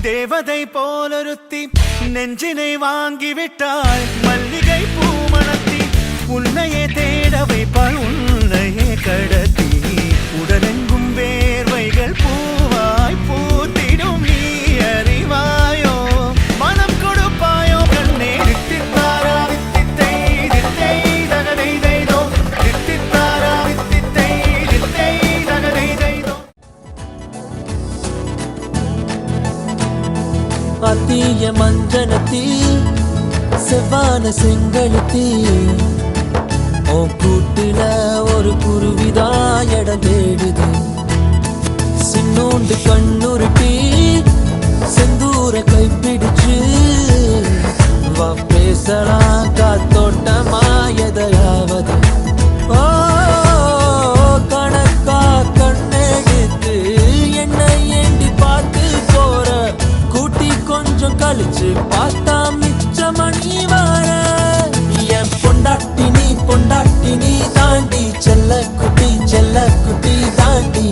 தேவதை போலொருத்தி நெஞ்சினை வாங்கிவிட்டாள் மல்லிகை பூமணத்தி உன்னையே தேட வைப்பாள் உன்னையே கடத்தி உடலெங்கும் வேர்வைகள் பூவாய் பூத்திடும் நீ அறிவாயோ மனம் கொடுப்பாயோ கண்ணே தித்தித்தாரா தித்தித்தை தித்தை தகதை தைதோ தித்தித்தாரா தித்தித்தை தித்தை தகதை தைதோ அத்திய மஞ்சனத்தி செவ்வான செங்கழுத்தி ஓ கூட்டுல ஒரு குருவிதான் இடம் தேடுது சின்னோண்டு கண்ணுருட்டி செந்தூர கைப்பிடிச்சு வா பேசலாம் காத்தோட்டமா எதையாவது ஓ கணக்கா கண்ணெடுத்து என்னை ஏண்டி பார்த்து போற கூட்டி கொஞ்சம் கழிச்சு பார்த்தா மிச்ச மணி வார என் பொண்டாட்டி நீ தாண்டி செல்ல குட்டி தாண்டி